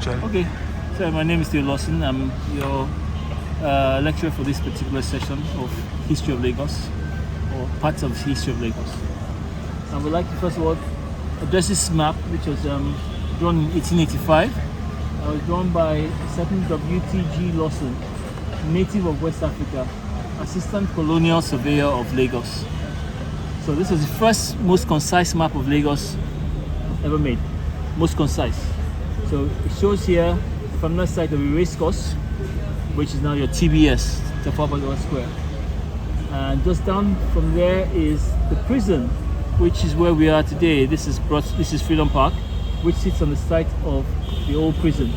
Okay, so my name is Theo Lawson. I'm your lecturer for this particular session of History of Lagos, or parts of History of Lagos. I would like to first of all address this map, which was drawn in 1885. It was drawn by a certain W.T.G. Lawson, native of West Africa, Assistant Colonial Surveyor of Lagos. So this was the first most concise map of Lagos ever made. Most concise. So it shows here from that side of the race course, which is now your TBS, Tafawa Square. And just down from there is the prison, which is where we are today. This is Freedom Park, which sits on the site of the old prison.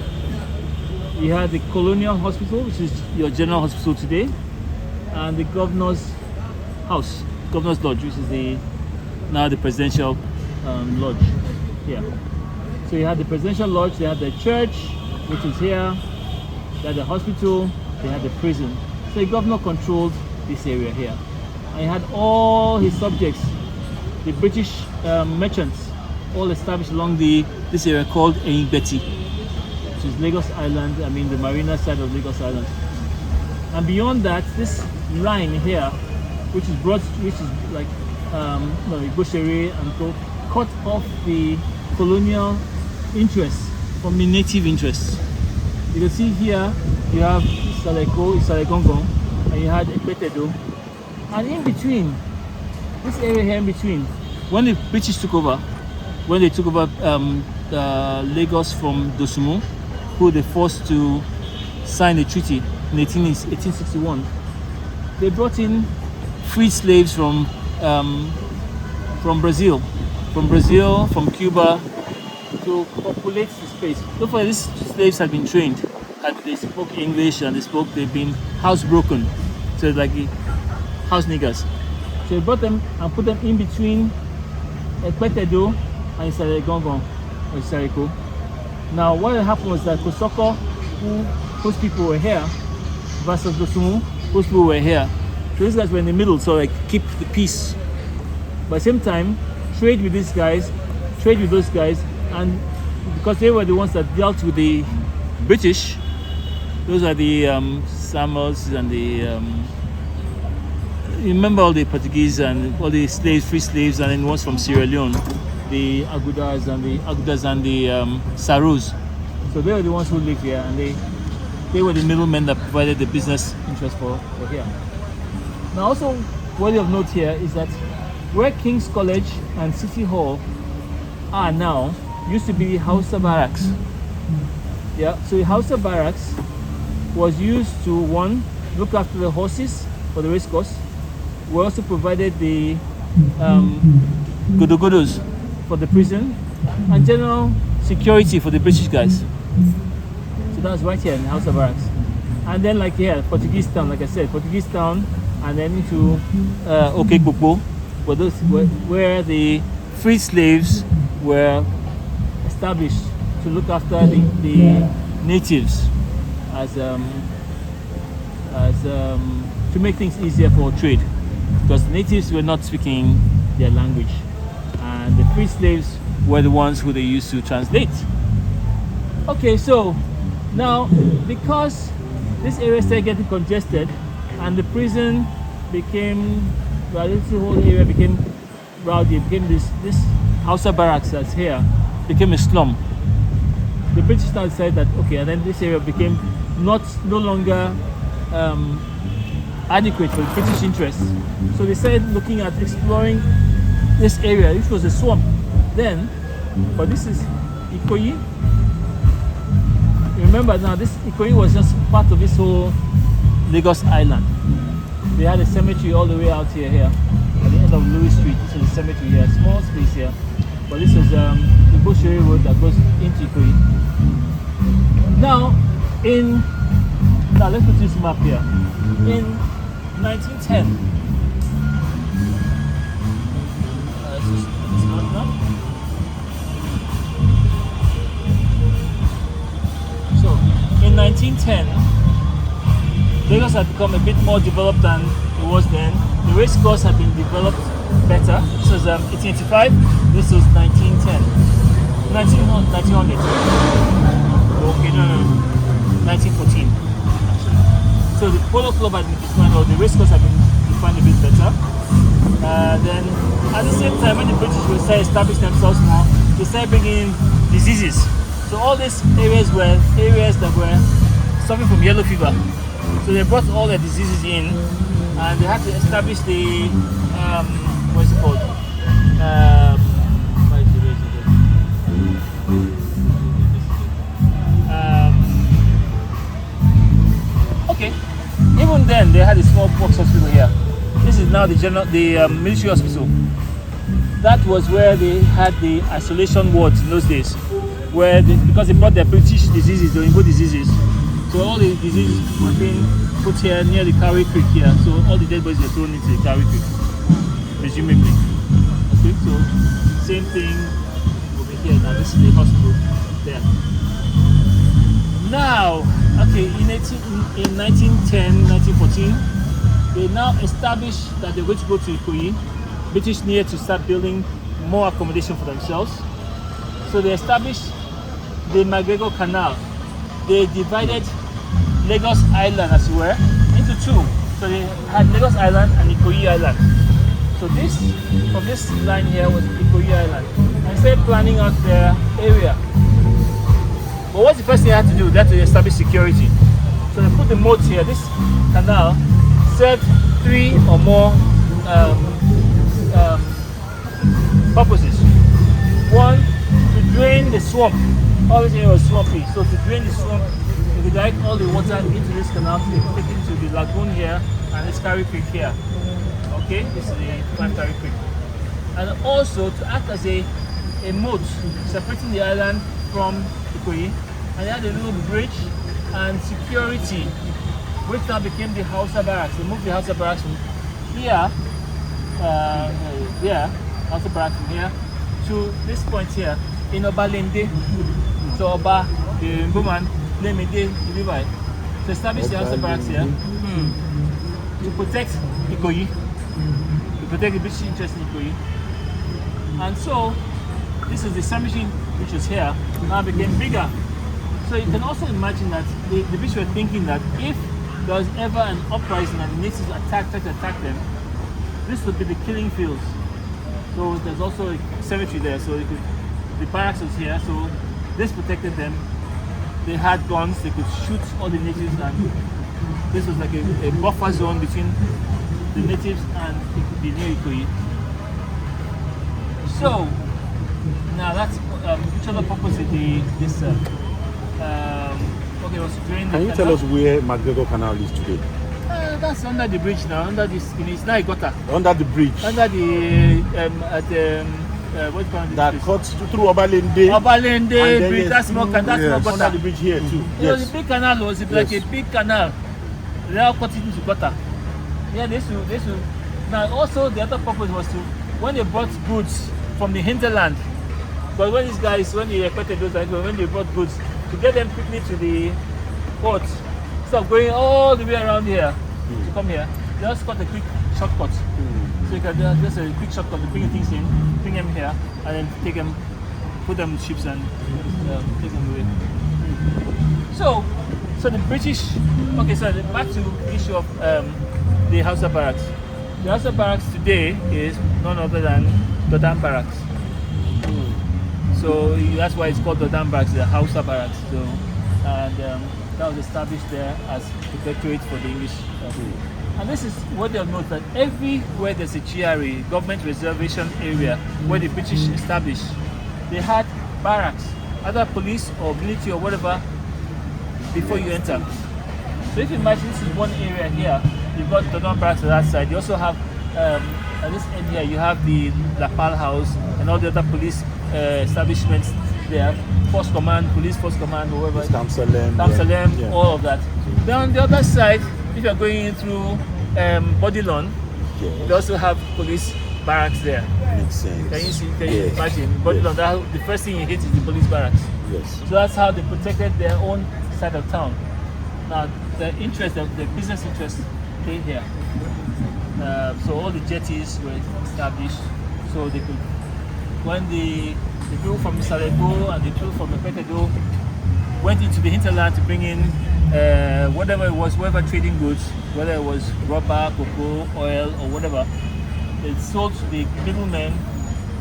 You had the Colonial Hospital, which is your general hospital today, and the Governor's House, Governor's Lodge, which is now the Presidential Lodge here. So you had the Presidential Lodge, they had the church, which is here, they had the hospital, they had the prison. So the governor controlled this area here. And he had all his subjects, the British merchants, all established along this area called Eyigbeti, which is Lagos Island, the marina side of Lagos Island. And beyond that, this line here, which is like Bushiri and so, cut off the colonial interests from the native interests. You can see here you have Isalegongo, and you had Ekpetedo, and in between, this area here in between, when the British took over, when they took over Lagos from Dosumu, who they forced to sign the treaty in 1861, they brought in freed slaves from Brazil, from Cuba, to populate the space. Don't forget, these slaves had been trained, they spoke English and they've been housebroken, so like house niggers. So they brought them and put them in between Ekpetedo and Isalegongo or Isareko. Now what happened was that Kosoko, whose people were here, versus Dosumu, whose people were here. So these guys were in the middle, so like keep the peace. But at the same time, trade with these guys, trade with those guys, and because they were the ones that dealt with the British, those are the Samuels and the you remember all the Portuguese and all the slaves, free slaves, and then ones from Sierra Leone, the Agudas and the Sarus. So they were the ones who lived here, and they were the middlemen that provided the business interest for here. Now also worthy of note here is that where King's College and City Hall are now used to be Hausa Barracks. Yeah, so the Hausa Barracks was used to, one, look after the horses for the race course. We also provided the gudugudos for the prison and general security for the British guys. So that's right here in the Hausa Barracks. And then like here, Portuguese Town, like I said, Portuguese Town, and then into Okekpopo, where the free slaves were established to look after the natives to make things easier for trade, because the natives were not speaking their language, and the free slaves were the ones who they used to translate. Okay, so now because this area started getting congested and the prison became, this whole area became rowdy, became this Hausa Barracks that's here became a slum. The British now decided that okay, and then this area became no longer adequate for the British interests. So they started looking at exploring this area, which was a swamp then, but this is Ikoyi. Remember now, this Ikoyi was just part of this whole Lagos Island. They had a cemetery all the way out here at the end of Louis Street. This is a cemetery here, small space here. But this is the Bushiri Road that goes into Ikoyi. Now let's put this map here. In 1910, this map. So in 1910, Lagos had become a bit more developed than it was then. The race course had been developed better. This was 1885, this was 1910. 1900. 1914. So the polo club had been defined, or the race course had been defined a bit better. Then at the same time, when the British were started establishing themselves more, they started bringing in diseases. So all these areas were areas that were suffering from yellow fever. So they brought all the diseases in, and they had to establish the what's it called? Okay. Even then, they had a smallpox hospital here. This is now the military hospital. That was where they had the isolation wards in those days, where because they brought their British diseases, the Igbo diseases. So all the diseases were being put here near the Kawi Creek here. So all the dead bodies were thrown into the Kawi Creek, presumably. Okay, so same thing over here. Now this is the hospital there. Now, okay, in 1910, 1914, they now established that they're going to go to Ikoyi. British needed to start building more accommodation for themselves. So they established the McGregor Canal. They divided Lagos Island, as it were, into two. So they had Lagos Island and Ikoyi Island. So this, from this line here, was Ikoyi Island. And started planning out their area. But what's the first thing they had to do? They had to establish security. So they put the moats here. This canal served 3 or more purposes. One, to drain the swamp. All this area was swampy. So to drain the swamp, they could direct all the water into this canal to be taken to the lagoon here and this Kawi Creek here. Okay, this is the Kawi Creek. And also to act as a moat separating the island from Ikoyi, and they had a little bridge and security, which now became the Hausa barracks. They moved the Hausa barracks from here, Hausa barracks from here to this point here in Obalende. So Oba, the woman, Lemede, Levi, to establish the Hausa barracks here to protect Ikoyi, to protect the British interest in Ikoyi. And so this is the cemetery which was here, now became bigger. So you can also imagine that the British were thinking that if there was ever an uprising and the natives tried to attack them, this would be the killing fields. So there's also a cemetery there, so the barracks was here, so this protected them. They had guns, they could shoot all the natives, and this was like a buffer zone between the natives and the new Ikoyi. So now that's which other purpose is this? Okay, was drain. Can you tell us where McGregor Canal is today? That's under the bridge now. Under this, it's now a gutter. Under the bridge. Under the what kind of that cuts through Obalende. Obalende bridge. That's more gutter. Under the bridge here too. You know, the big canal was like a big canal. They now cut it into gutter. Yeah, this will. Now also the other purpose was to, when they brought goods from the hinterland. But when these guys, when they expected those guys, when they brought goods, to get them quickly to the port, instead of going all the way around here to come here, they just got a quick shortcut. So you can just a quick shortcut to bring things in, bring them here, and then take them, put them in ships and take them away. So the British. Okay, so back to the issue of the Hausa barracks. The Hausa barracks today is none other than Dodam barracks. So that's why it's called Dodam barracks, the Hausa barracks. So, and that was established there as protectorate for the English. And this is what they'll note, that everywhere there's a GRA, government reservation area, where the British established, they had barracks, either police or military or whatever, before you enter. So if you imagine this is one area here, you've got Dodam barracks on that side. You also have, at this end here, you have the Lapal House and all the other police establishments there, Force Command, Police Force Command, or whatever. Tamsalem, all of that. Then on the other side, if you're going in through Bodilon, they also have police barracks there. Makes sense. Can you imagine? Bodilon, the first thing you hit is the police barracks. Yes. So that's how they protected their own side of town. Now, the business interest stayed here. So all the jetties were established, so they could, when the people from Salego and the people from Epetedo went into the hinterland to bring in whatever it was, whatever trading goods, whether it was rubber, cocoa, oil, or whatever, it's sold to the middlemen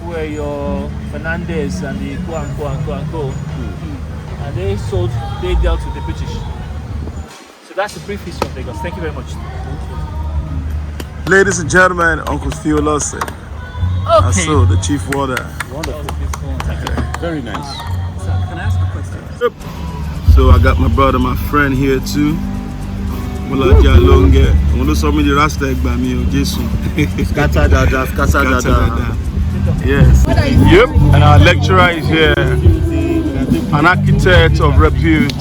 who were your Fernandez and the co and co and co and co. And they dealt with the British. So that's the brief history of Lagos. Thank you very much. Ladies and gentlemen, Uncle Theo Lawson. Okay. So the chief warder. Wonderful. Very nice. Can I ask a question? So I got my brother, my friend here too. Mulaja Longe. I'm going to submit the rasta egg by me, Jason. Scatter dada, scatter dada. Yes. Yep. And our lecturer is here. An architect of repute.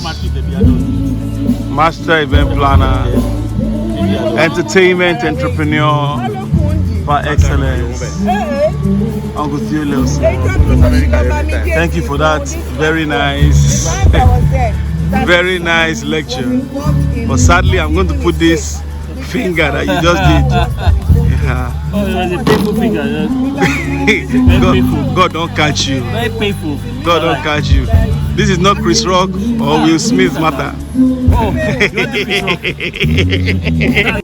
Master event planner. Entertainment entrepreneur par excellence. Uncle Theo Lawson. Thank you for that very nice lecture. But sadly I'm going to put this finger that you just did. Yeah. Oh, it was a painful finger. God don't catch you. Very painful. God don't catch you. This is not Chris Rock or Will Smith matter. Oh, you're the Chris Rock.